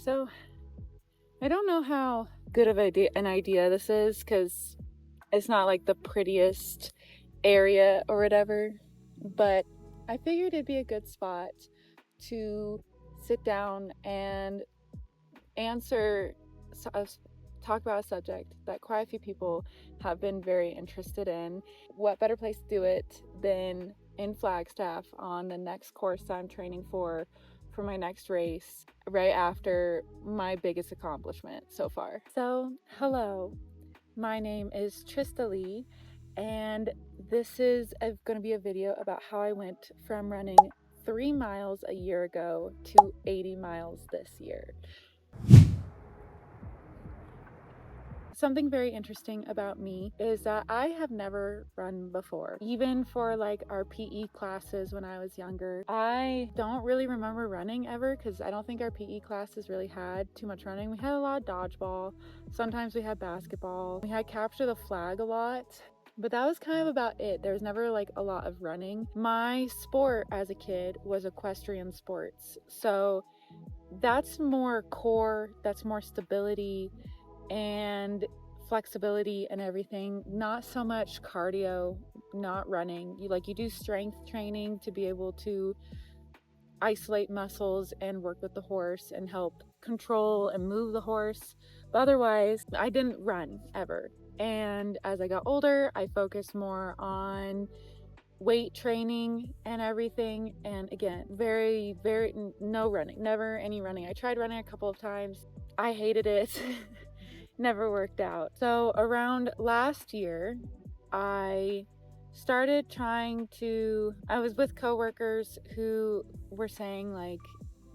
So I don't know how good of an idea this is because it's not like the prettiest area or whatever, but I figured it'd be a good spot to sit down and answer, talk about a subject that quite a few people have been very interested in. What better place to do it than in Flagstaff on the next course I'm training for my next race, right after my biggest accomplishment so far. So, hello, my name is Trista Lee, and this is going to be a video about how I went from running 3 miles a year ago to 80 miles this year. Something very interesting about me is that I have never run before. Even for like our PE classes when I was younger, I don't really remember running ever because I don't think our PE classes really had too much running. We had a lot of dodgeball. Sometimes we had basketball. We had capture the flag a lot. But that was kind of about it. There was never like a lot of running. My sport as a kid was equestrian sports. So that's more core, that's more stability and flexibility and everything, not so much cardio, not running. You do strength training to be able to isolate muscles and work with the horse and help control and move the horse, but otherwise I didn't run ever. And as I got older, I focused more on weight training and everything, and again, very no running, never any running. I tried running a couple of times, I hated it. Never worked out. So around last year, I started I was with coworkers who were saying like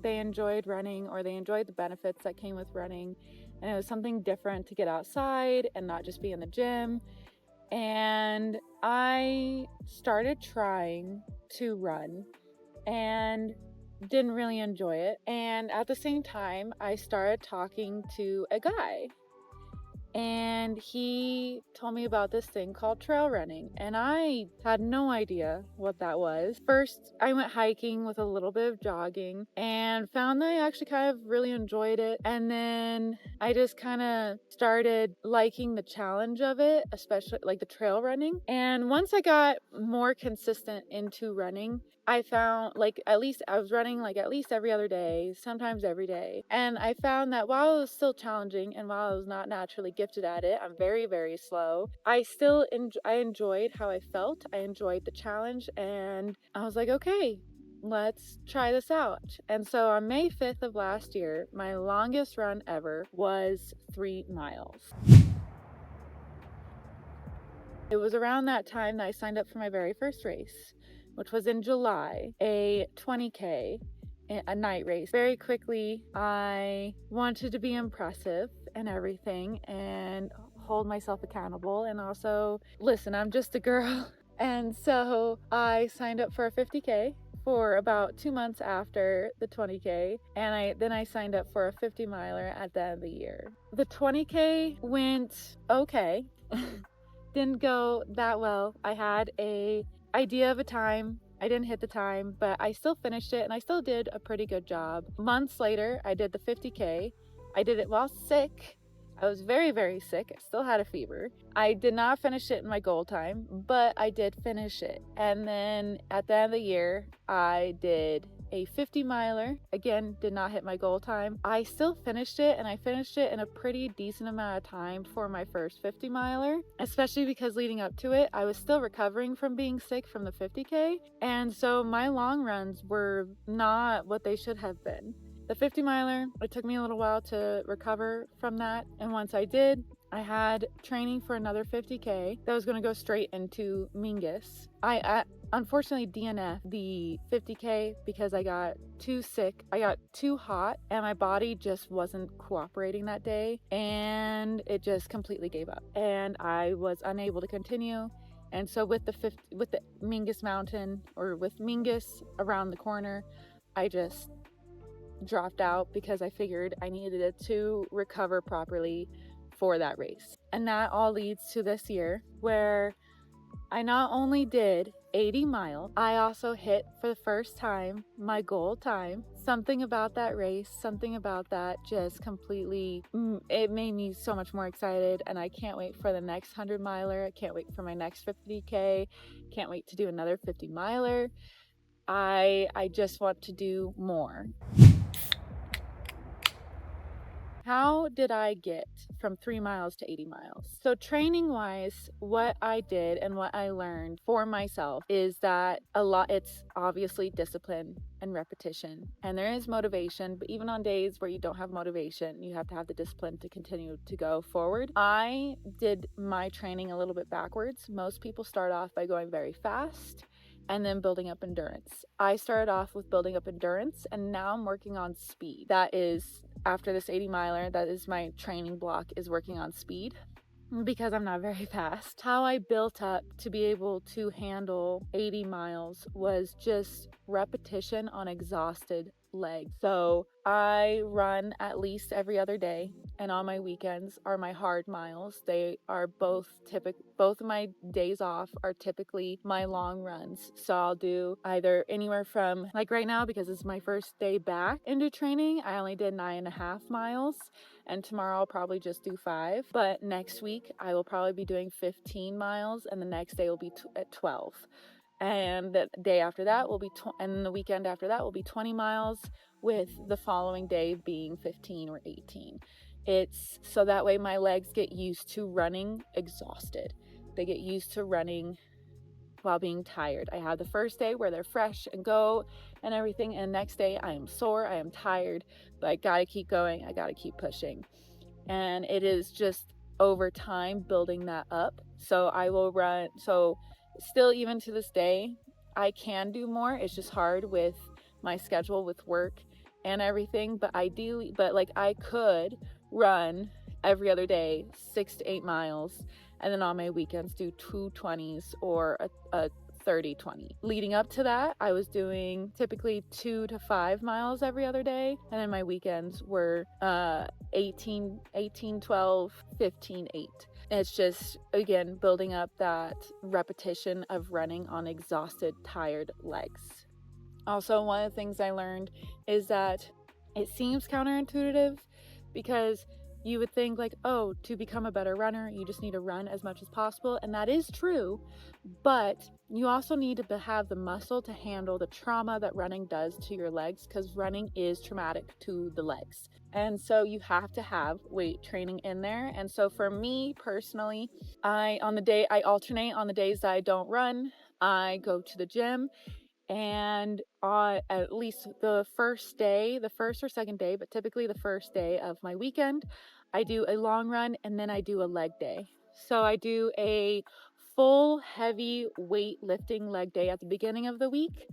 they enjoyed running or they enjoyed the benefits that came with running, and it was something different to get outside and not just be in the gym. And I started trying to run and didn't really enjoy it. And at the same time, I started talking to a guy, and he told me about this thing called trail running, and I had no idea what that was. First, I went hiking with a little bit of jogging and found that I actually kind of really enjoyed it, and then I just kind of started liking the challenge of it, especially like the trail running. And once I got more consistent into running, I found at least I was running like at least every other day, sometimes every day. And I found that while it was still challenging and while I was not naturally gifted at it, I'm very slow, I still I enjoyed how I felt. I enjoyed the challenge, and I was like, okay, let's try this out. And so on May 5th of last year, my longest run ever was 3 miles. It was around that time that I signed up for my very first race, which was in July, a 20K, a night race. Very quickly, I wanted to be impressive and everything and hold myself accountable, and also, listen, I'm just a girl. And so I signed up for a 50K for about 2 months after the 20K, and then I signed up for a 50 miler at the end of the year. The 20K went okay. Didn't go that well. I had a idea of a time. I didn't hit the time, but I still finished it and I still did a pretty good job. Months later, I did the 50K. I did it while sick. I was very sick. I still had a fever. I did not finish it in my goal time, but I did finish it. And then at the end of the year, I did a 50 miler. Again, did not hit my goal time. I still finished it, and I finished it in a pretty decent amount of time for my first 50 miler, especially because leading up to it, I was still recovering from being sick from the 50K. And so my long runs were not what they should have been. The 50 miler, it took me a little while to recover from that. And once I did, I had training for another 50K that was going to go straight into Mingus. I unfortunately DNF'd the 50K because I got too sick. I got too hot and my body just wasn't cooperating that day, and it just completely gave up and I was unable to continue. And so with the Mingus Mountain, or with Mingus around the corner, I just dropped out because I figured I needed it to recover properly for that race. And that all leads to this year, where I not only did 80 miles. I also hit for the first time my goal time. Something about that race, something about that just completely, it made me so much more excited, and I can't wait for the next 100 miler. I can't wait for my next 50K. Can't wait to do another 50 miler. I just want to do more. How did I get from 3 miles to 80 miles? So training wise, what I did and what I learned for myself is that it's obviously discipline and repetition, and there is motivation, but even on days where you don't have motivation, you have to have the discipline to continue to go forward. I did my training a little bit backwards. Most people start off by going very fast and then building up endurance. I started off with building up endurance, and now I'm working on speed. That is, after this 80 miler, that is my training block, is working on speed, because I'm not very fast. How I built up to be able to handle 80 miles was just repetition on exhausted legs. So I run at least every other day, and on my weekends are my hard miles. They are both of my days off are typically my long runs. So I'll do either anywhere from, like right now, because it's my first day back into training, I only did 9.5 miles, and tomorrow I'll probably just do 5. But next week I will probably be doing 15 miles, and the next day will be at 12. And the day after that will be and the weekend after that will be 20 miles, with the following day being 15 or 18. It's so that way my legs get used to running exhausted. They get used to running while being tired. I have the first day where they're fresh and go and everything, and the next day I am sore, I am tired, but I gotta keep going, I gotta keep pushing. And it is just over time building that up. So I will run, so still even to this day I can do more. It's just hard with my schedule with work and everything, but like I could run every other day 6 to 8 miles, and then on my weekends do 220s or a 30-20. Leading up to that, I was doing typically 2 to 5 miles every other day, and then my weekends were 18 12, 15 8. It's just, again, building up that repetition of running on exhausted, tired legs. Also, one of the things I learned is that it seems counterintuitive, because you would think like, oh, to become a better runner, you just need to run as much as possible. And that is true, but you also need to have the muscle to handle the trauma that running does to your legs, because running is traumatic to the legs. And so you have to have weight training in there. And so for me personally, I alternate on the days that I don't run. I go to the gym, and on at least the first or second day, but typically the first day of my weekend, I do a long run, and then I do a leg day. So I do a full heavy weightlifting leg day at the beginning of the week,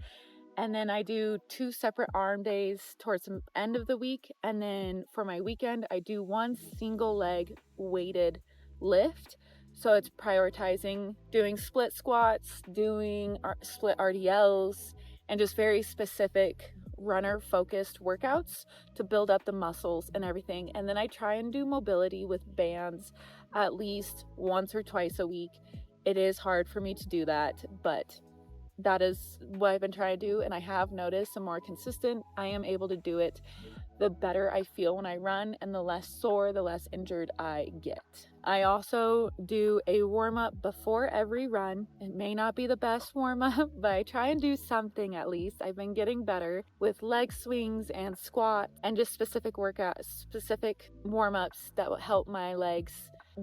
and then I do 2 separate arm days towards the end of the week, and then for my weekend I do one single leg weighted lift. So it's prioritizing doing split squats, doing split RDLs, and just very specific runner focused workouts to build up the muscles and everything. And then I try and do mobility with bands at least once or twice a week. It is hard for me to do that, but that is what I've been trying to do, and I have noticed the more consistent I am able to do it, the better I feel when I run, and the less sore, the less injured I get. I also do a warm-up before every run. It may not be the best warm-up, but I try and do something at least. I've been getting better with leg swings and squat and just specific warm-ups that will help my legs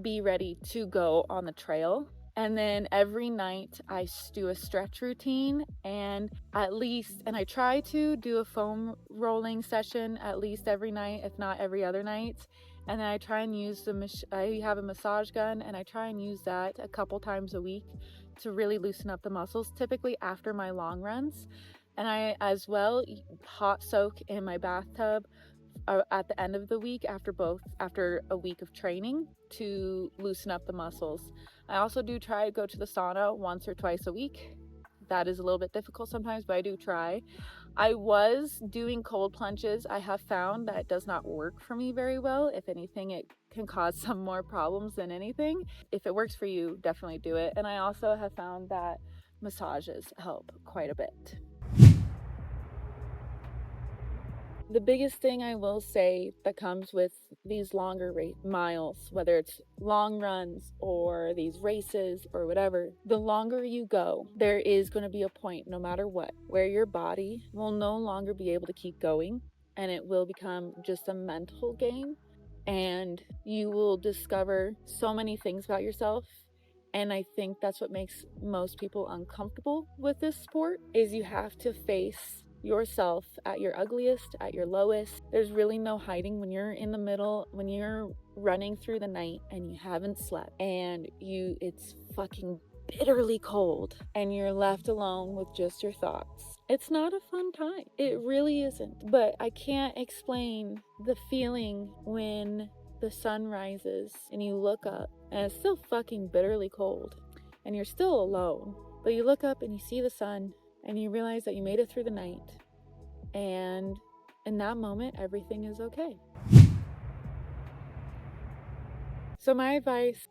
be ready to go on the trail. And then every night I do a stretch routine, and I try to do a foam rolling session at least every night, if not every other night. And then I try and use I have a massage gun, and I try and use that a couple times a week to really loosen up the muscles, typically after my long runs. And I as well hot soak in my bathtub at the end of the week after a week of training to loosen up the muscles. I also do try to go to the sauna once or twice a week. That is a little bit difficult sometimes, but I do try. I was doing cold plunges. I have found that it does not work for me very well. If anything, it can cause some more problems than anything. If it works for you, definitely do it. And I also have found that massages help quite a bit. The biggest thing I will say that comes with these longer miles, whether it's long runs or these races or whatever, the longer you go, there is going to be a point, no matter what, where your body will no longer be able to keep going, and it will become just a mental game, and you will discover so many things about yourself. And I think that's what makes most people uncomfortable with this sport, is you have to face yourself at your ugliest, at your lowest. There's really no hiding when you're in the middle, when you're running through the night and you haven't slept and it's fucking bitterly cold and you're left alone with just your thoughts. It's not a fun time. It really isn't. But I can't explain the feeling when the sun rises and you look up and it's still fucking bitterly cold and you're still alone, but you look up and you see the sun and you realize that you made it through the night, and in that moment everything is okay. So my advice,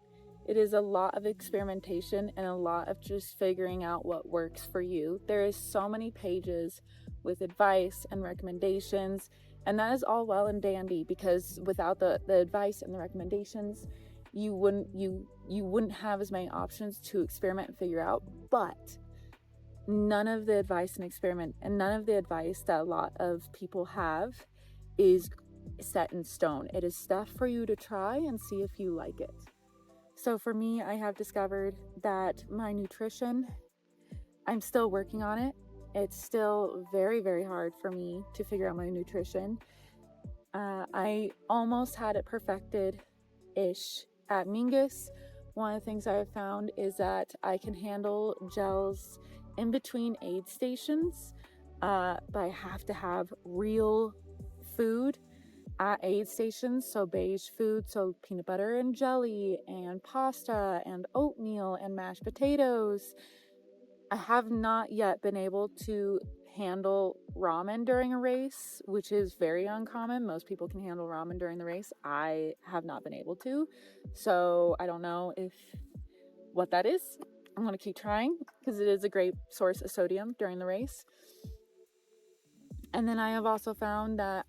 it is a lot of experimentation and a lot of just figuring out what works for you. There is so many pages with advice and recommendations, and that is all well and dandy, because without the advice and the recommendations, you wouldn't have as many options to experiment and figure out. But none of the advice that a lot of people have is set in stone. It is stuff for you to try and see if you like it. So for me, I have discovered that my nutrition, I'm still working on it. It's still very, very hard for me to figure out my nutrition. I almost had it perfected-ish at Mingus. One of the things I have found is that I can handle gels in between aid stations, but I have to have real food at aid stations, so beige food, so peanut butter and jelly and pasta and oatmeal and mashed potatoes. I have not yet been able to handle ramen during a race, which is very uncommon. Most people can handle ramen during the race. I have not been able to, so I don't know what that is. I'm going to keep trying because it is a great source of sodium during the race. And then I have also found that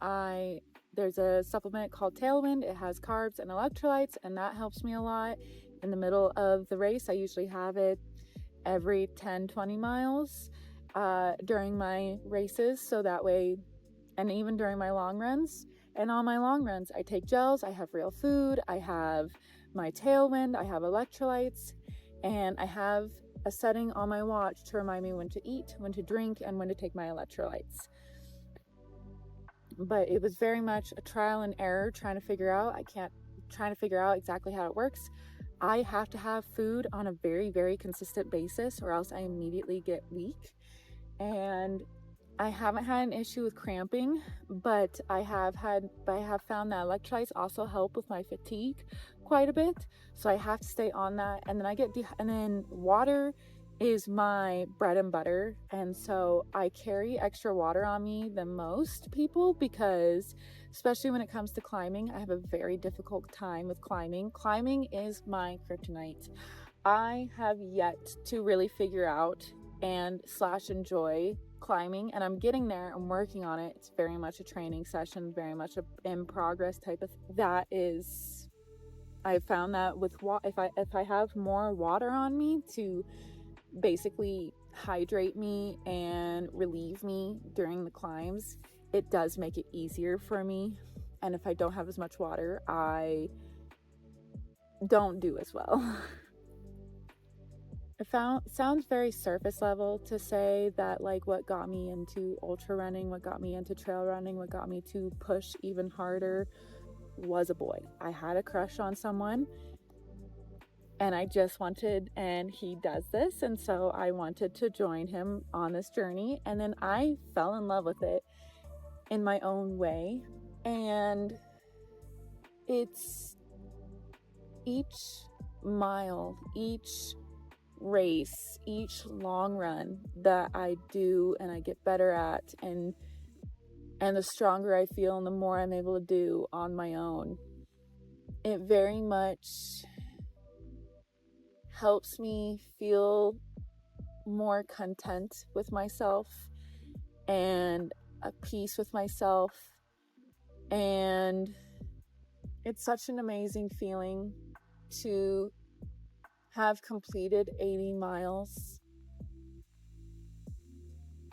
there's a supplement called Tailwind. It has carbs and electrolytes, and that helps me a lot in the middle of the race. I usually have it every 10-20 miles during my races, so that way, and even during my long runs. And on my long runs, I take gels, I have real food, I have my Tailwind, I have electrolytes, and I have a setting on my watch to remind me when to eat, when to drink, and when to take my electrolytes. But it was very much a trial and error trying to figure out exactly how it works. I have to have food on a very, very consistent basis, or else I immediately get weak. And I haven't had an issue with cramping, but I have found that electrolytes also help with my fatigue quite a bit. So I have to stay on that. And then and then water is my bread and butter, and so I carry extra water on me than most people, because especially when it comes to climbing, I have a very difficult time with climbing. Climbing is my kryptonite. I have yet to really figure out and enjoy climbing, and I'm getting there. I'm working on it. It's very much a training session, very much a in progress type of that is. I found that with if I have more water on me to basically hydrate me and relieve me during the climbs, it does make it easier for me. And if I don't have as much water, I don't do as well. It sounds very surface level to say that, like, what got me into ultra running, what got me into trail running, what got me to push even harder was a boy. I had a crush on someone, and and he does this, and so I wanted to join him on this journey, and then I fell in love with it in my own way. And it's each mile, each race, each long run that I do and I get better at, and the stronger I feel and the more I'm able to do on my own, it very much helps me feel more content with myself and at peace with myself. And it's such an amazing feeling to have completed 80 miles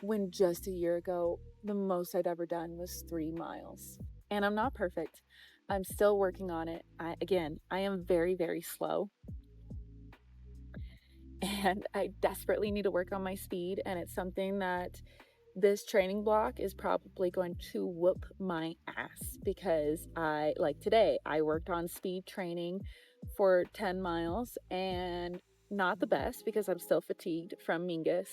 when just a year ago, the most I'd ever done was 3 miles. And I'm not perfect. I'm still working on it. I am very, very slow. And I desperately need to work on my speed. And it's something that this training block is probably going to whoop my ass, because today, I worked on speed training for 10 miles and not the best because I'm still fatigued from Mingus,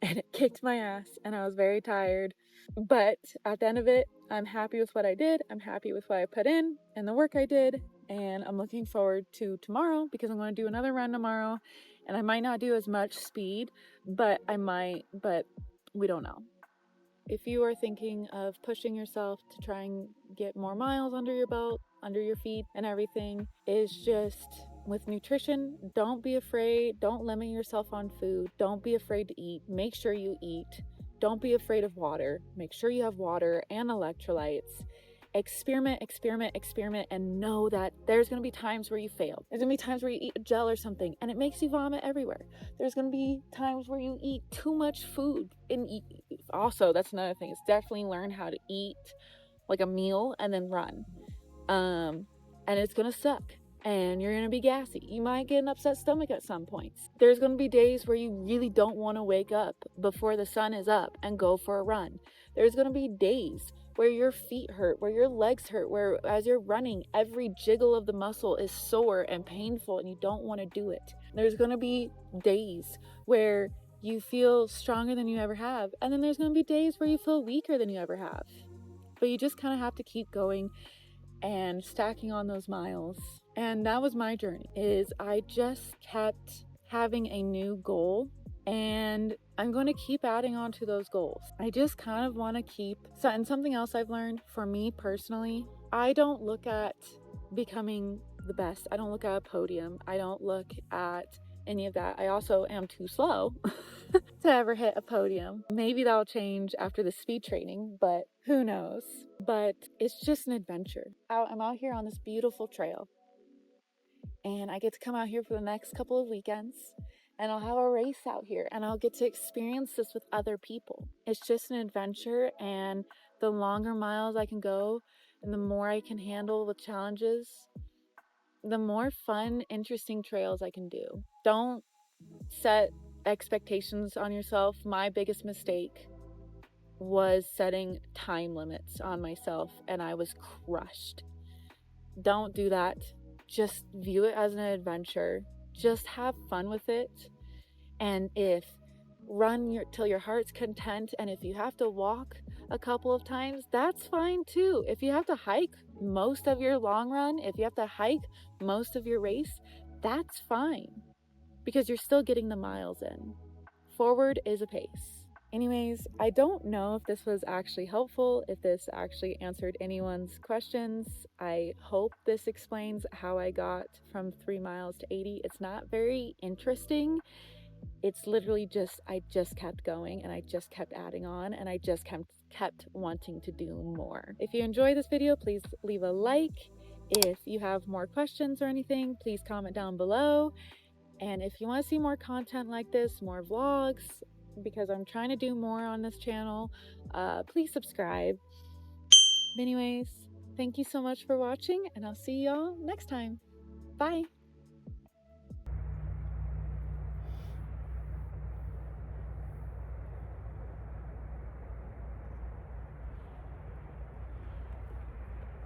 and it kicked my ass and I was very tired. But at the end of it, I'm happy with what I did. I'm happy with what I put in and the work I did. And I'm looking forward to tomorrow, because I'm going to do another run tomorrow. And I might not do as much speed, but I might, but we don't know. If you are thinking of pushing yourself to try and get more miles under your belt, under your feet and everything, is just with nutrition, don't be afraid. Don't limit yourself on food. Don't be afraid to eat. Make sure you eat. Don't be afraid of water. Make sure you have water and electrolytes. Experiment, experiment, experiment, and know that there's going to be times where you fail. There's going to be times where you eat a gel or something and it makes you vomit everywhere. There's going to be times where you eat too much food. And also, that's another thing, is definitely learn how to eat like a meal and then run. And it's going to suck. And you're going to be gassy. You might get an upset stomach at some points. There's going to be days where you really don't want to wake up before the sun is up and go for a run. There's going to be days where your feet hurt, where your legs hurt, where as you're running, every jiggle of the muscle is sore and painful and you don't want to do it. There's going to be days where you feel stronger than you ever have. And then there's going to be days where you feel weaker than you ever have. But you just kind of have to keep going and stacking on those miles. And that was my journey, is I just kept having a new goal, and I'm going to keep adding on to those goals. I just kind of want to keep, and something else I've learned for me personally, I don't look at becoming the best. I don't look at a podium. I don't look at any of that. I also am too slow to ever hit a podium. Maybe that'll change after the speed training, but who knows? But it's just an adventure. I'm out here on this beautiful trail, and I get to come out here for the next couple of weekends, and I'll have a race out here, and I'll get to experience this with other people. It's just an adventure, and the longer miles I can go and the more I can handle the challenges, the more fun, interesting trails I can do. Don't set expectations on yourself. My biggest mistake was setting time limits on myself, and I was crushed. Don't do that. Just view it as an adventure. Just have fun with it. And if till your heart's content, and if you have to walk a couple of times, that's fine too. If you have to hike most of your long run, if you have to hike most of your race, that's fine, because you're still getting the miles in. Forward is a pace. Anyways, I don't know if this was actually helpful, if this actually answered anyone's questions. I hope this explains how I got from 3 miles to 80. It's not very interesting. It's literally I just kept going, and I just kept adding on, and I just kept wanting to do more. If you enjoy this video, please leave a like. If you have more questions or anything, please comment down below. And if you want to see more content like this, more vlogs, because I'm trying to do more on this channel, please subscribe. Anyways, thank you so much for watching, and I'll see y'all next time. Bye.